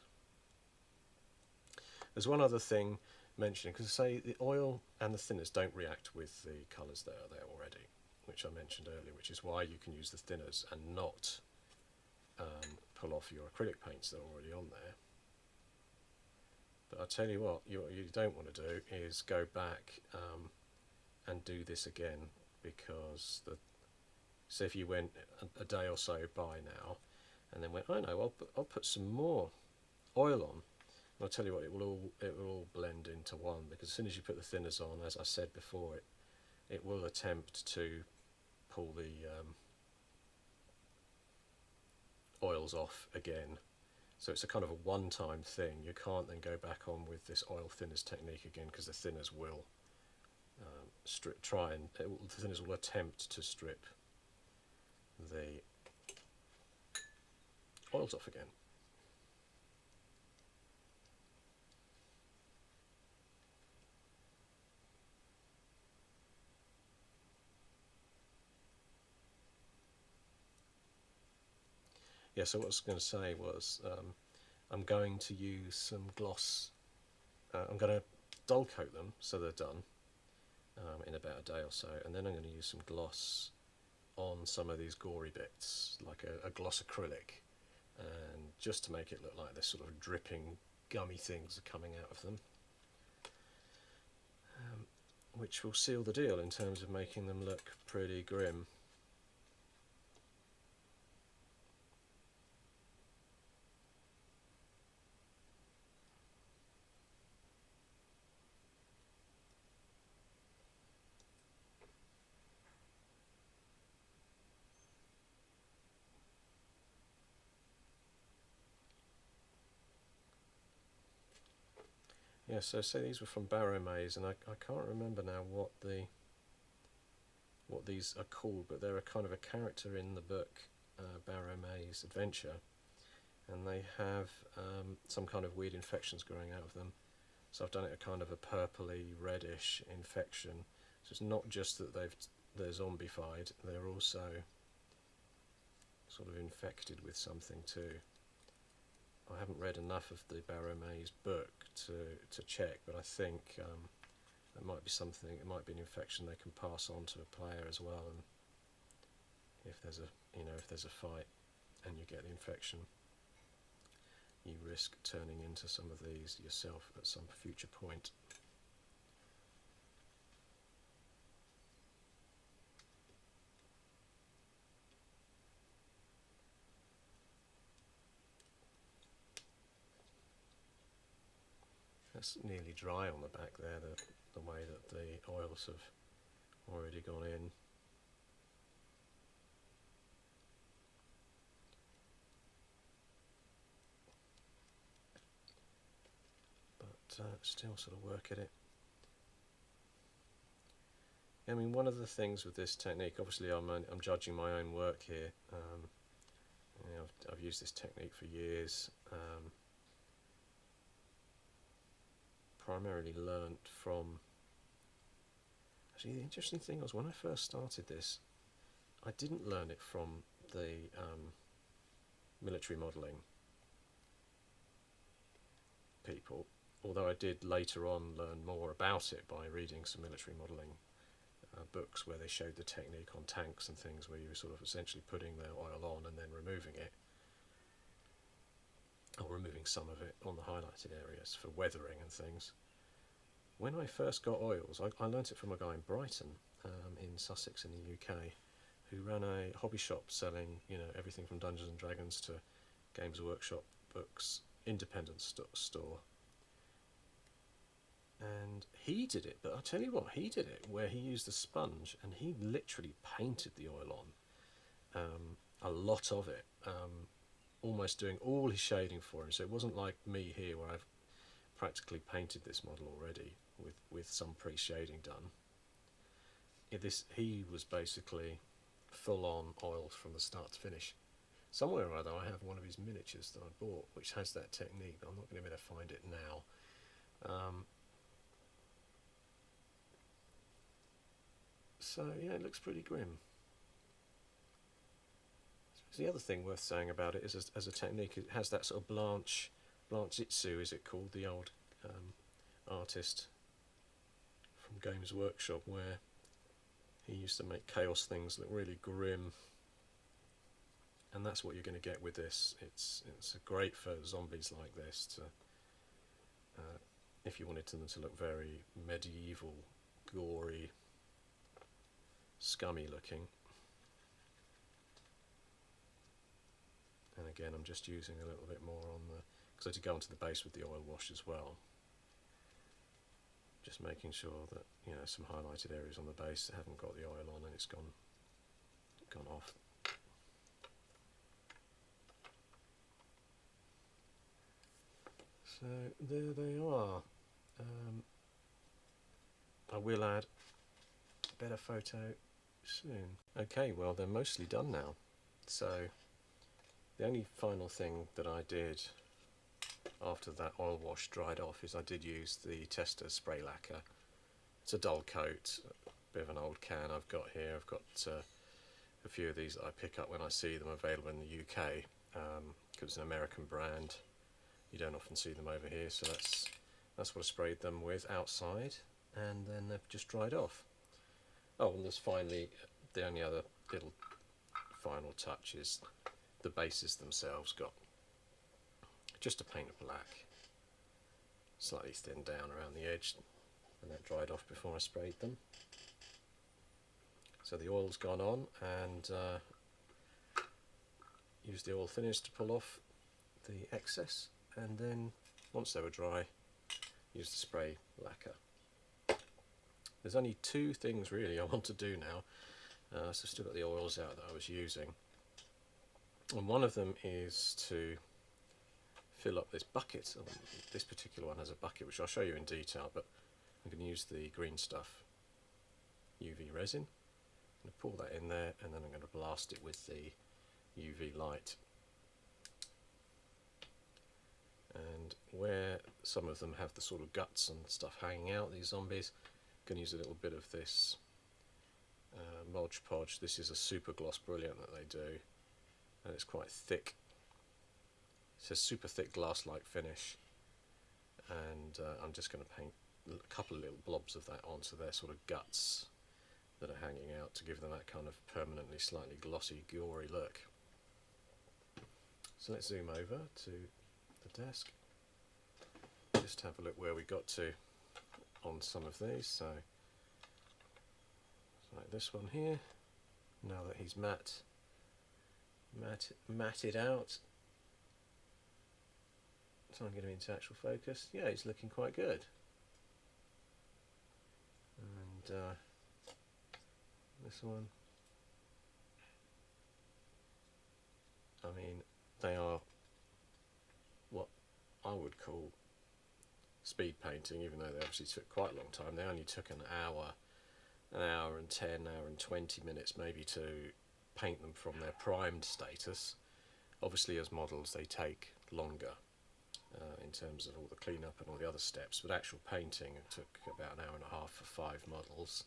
There's one other thing mentioning, because say the oil and the thinners don't react with the colours that are there already, which I mentioned earlier, which is why you can use the thinners and not pull off your acrylic paints that are already on there. But I'll tell you what you don't want to do is go back and do this again, because say if you went a day or so by now and then went, oh no, I'll put some more oil on, and I'll tell you what, it will all blend into one, because as soon as you put the thinners on, as I said before, it will attempt to pull the oils off again. So it's a kind of a one-time thing. You can't then go back on with this oil thinners technique again, because the thinners will the thinners will attempt to strip the oils off again. Yeah, so what I was going to say was I'm going to use some gloss. I'm going to dull coat them so they're done in about a day or so, and then I'm going to use some gloss on some of these gory bits, like a gloss acrylic, and just to make it look like this sort of dripping gummy things are coming out of them, which will seal the deal in terms of making them look pretty grim. Yeah, so say these were from Barrowmaze, and I can't remember now what these are called, but they're a kind of a character in the book Barrowmaze Adventure, and they have some kind of weird infections growing out of them. So I've done it a kind of a purpley reddish infection. So it's not just that they're zombified, they're also sort of infected with something too. I haven't read enough of the Barrowmaze book to check, but I think it might be something. It might be an infection they can pass on to a player as well. And if there's a fight and you get the infection, you risk turning into some of these yourself at some future point. That's nearly dry on the back there, the way that the oils have already gone in. But still sort of work at it. I mean, one of the things with this technique, obviously I'm judging my own work here. You know, I've used this technique for years. Primarily learnt from... Actually, the interesting thing was when I first started this, I didn't learn it from the military modelling people, although I did later on learn more about it by reading some military modelling books where they showed the technique on tanks and things, where you were sort of essentially putting the oil on and then removing it, or removing some of it on the highlighted areas for weathering and things. When I first got oils, I learnt it from a guy in Brighton, in Sussex in the UK, who ran a hobby shop selling, you know, everything from Dungeons and Dragons to Games Workshop books, independent store. And he did it, but I'll tell you what, he did it where he used a sponge and he literally painted the oil on, a lot of it, almost doing all his shading for him. So it wasn't like me here where I've practically painted this model already with some pre-shading done. He was basically full on oils from the start to finish. Somewhere or other I have one of his miniatures that I bought which has that technique. I'm not going to be able to find it now. So yeah, it looks pretty grim. The other thing worth saying about it is, as a technique, it has that sort of Blanche Itsu, is it called, the old artist from Games Workshop, where he used to make chaos things look really grim, and that's what you're going to get with this. It's great for zombies like this, to if you wanted them to look very medieval, gory, scummy looking. And again, I'm just using a little bit more on the, because I did go onto the base with the oil wash as well. Just making sure that, you know, some highlighted areas on the base that haven't got the oil on and it's gone off. So there they are. I will add a better photo soon. Okay, well they're mostly done now. So the only final thing that I did after that oil wash dried off is I did use the Tester spray lacquer. It's a dull coat, a bit of an old can I've got here. I've got a few of these that I pick up when I see them available in the UK, because it's an American brand. You don't often see them over here, so that's what I sprayed them with outside, and then they've just dried off. Oh, and there's finally the only other little final touch is the bases themselves got just a paint of black, slightly thinned down around the edge, and that dried off before I sprayed them. So the oil's gone on, and used the oil thinners to pull off the excess, and then once they were dry, used the spray lacquer. There's only two things really I want to do now, so I've still got the oils out that I was using, and one of them is to fill up this bucket. This particular one has a bucket which I'll show you in detail, but I'm going to use the green stuff UV resin. I'm going to pour that in there, and then I'm going to blast it with the UV light. And where some of them have the sort of guts and stuff hanging out, these zombies, I'm going to use a little bit of this Mod Podge. This is a Super Gloss Brilliant that they do, and it's quite thick. It's a super thick glass-like finish, and I'm just going to paint a couple of little blobs of that onto their sort of guts that are hanging out to give them that kind of permanently slightly glossy, gory look. So let's zoom over to the desk, just have a look where we got to on some of these. So like this one here, now that he's matted out, so I'm getting into actual focus. Yeah, he's looking quite good. And this one, I mean, they are what I would call speed painting, even though they obviously took quite a long time. They only took an hour an hour and 10, hour and 20 minutes maybe to paint them from their primed status. Obviously as models they take longer in terms of all the cleanup and all the other steps, but actual painting it took about an hour and a half for 5 models,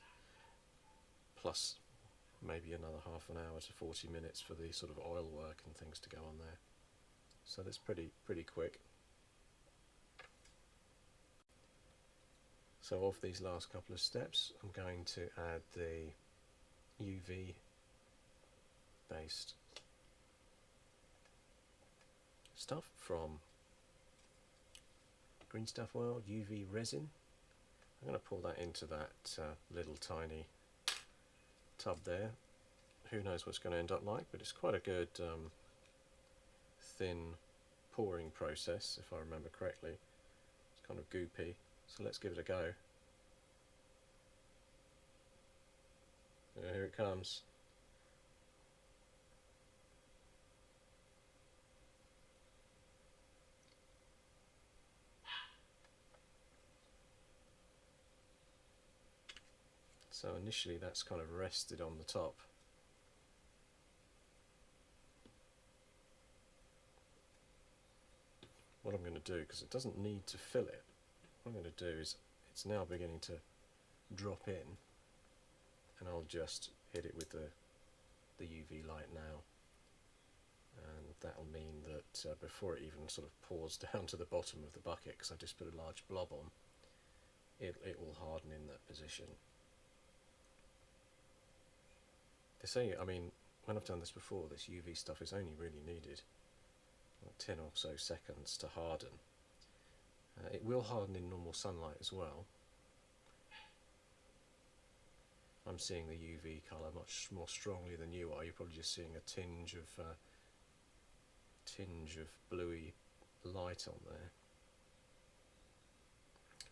plus maybe another half an hour to 40 minutes for the sort of oil work and things to go on there. So that's pretty quick. So of these last couple of steps, I'm going to add the UV based stuff from Green Stuff World, UV resin. I'm going to pour that into that little tiny tub there. Who knows what's going to end up like, but it's quite a good thin pouring process, if I remember correctly. It's kind of goopy, so let's give it a go. Here it comes. So initially that's kind of rested on the top. What I'm going to do, because it doesn't need to fill it, what I'm going to do is it's now beginning to drop in, and I'll just hit it with the UV light now, and that'll mean that before it even sort of pours down to the bottom of the bucket, because I just put a large blob on, it will harden in that position. They say, I mean, when I've done this before, this UV stuff is only really needed like 10 or so seconds to harden. It will harden in normal sunlight as well. I'm seeing the UV colour much more strongly than you are. You're probably just seeing a tinge of bluey light on there.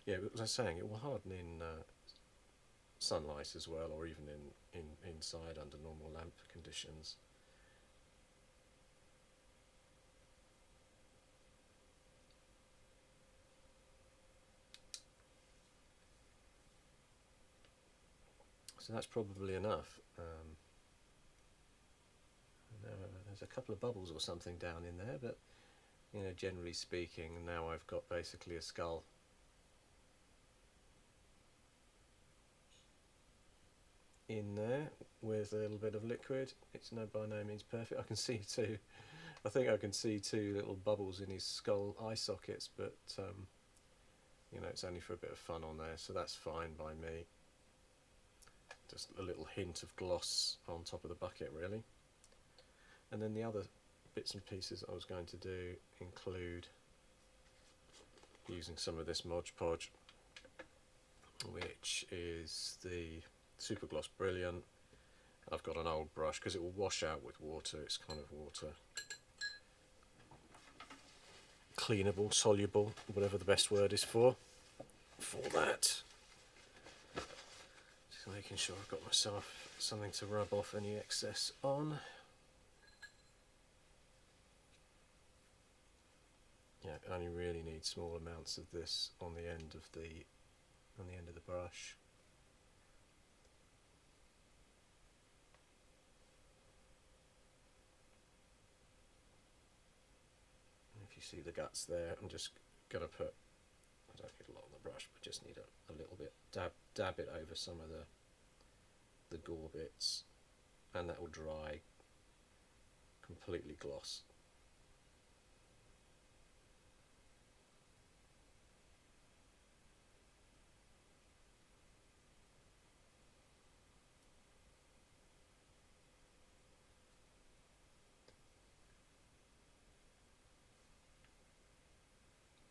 Yeah, but as I was saying, it will harden in sunlight as well, or even inside under normal lamp conditions. So that's probably enough. There's a couple of bubbles or something down in there, but you know, generally speaking, now I've got basically a skull. In there with a little bit of liquid. It's by no means perfect. I can see two. I think I can see two little bubbles in his skull eye sockets, but you know, it's only for a bit of fun on there, so that's fine by me. Just a little hint of gloss on top of the bucket, really. And then the other bits and pieces I was going to do include using some of this Mod Podge, which is the Super Gloss Brilliant. I've got an old brush because it will wash out with water. It's kind of water cleanable, soluble, whatever the best word is for that. Just making sure I've got myself something to rub off any excess on. Yeah, I only really need small amounts of this on the end of the brush. If you see the guts there, I'm just going to put, I don't need a lot on the brush, but just need a little bit, dab it over some of the gore bits, and that will dry completely gloss.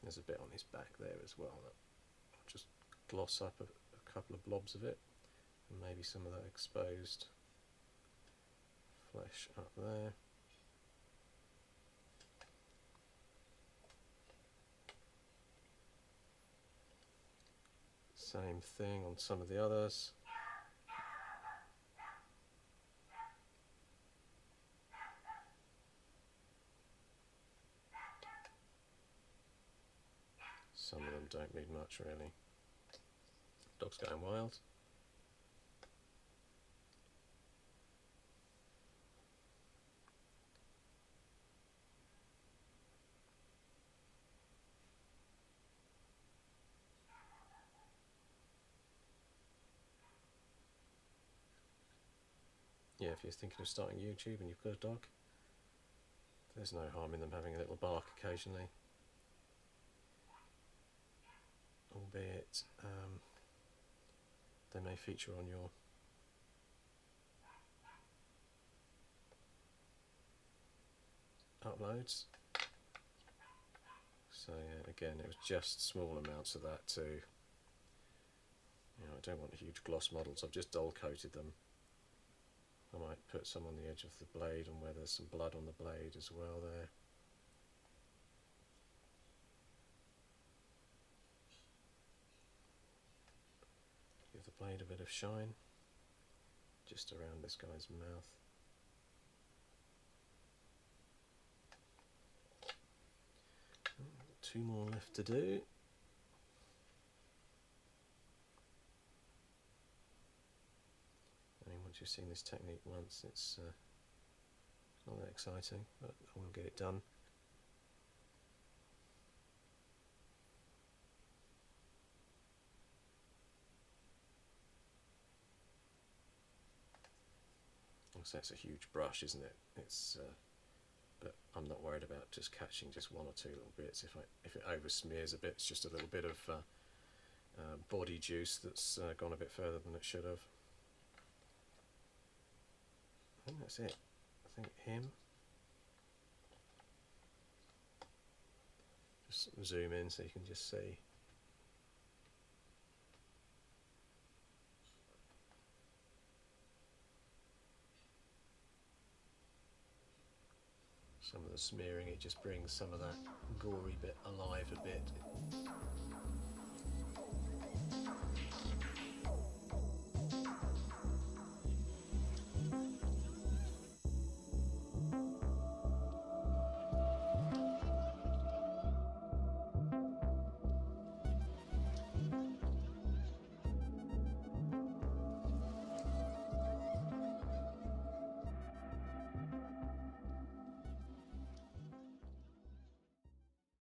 There's a bit on his back there as well. I'll just gloss up a couple of blobs of it, and maybe some of that exposed flesh up there. Same thing on some of the others. Some of them don't need much really. Dog's going wild. yeah, if you're thinking of starting YouTube and you've got a dog, there's no harm in them having a little bark occasionally. Albeit they may feature on your uploads. So again, it was just small amounts of that too. I don't want huge gloss models, I've just dull coated them. I might put some on the edge of the blade and where there's some blood on the blade as well there. Give the blade a bit of shine, just around this guy's mouth. Two more left to do. I mean, once you've seen this technique once, it's not that exciting, but I will get it done. So it's a huge brush, isn't it? It's but I'm not worried about just catching just one or two little bits. If it over smears a bit, it's just a little bit of body juice that's gone a bit further than it should have. I think that's it. I think him. Just zoom in so you can just see. Some of the smearing, it just brings some of that gory bit alive a bit.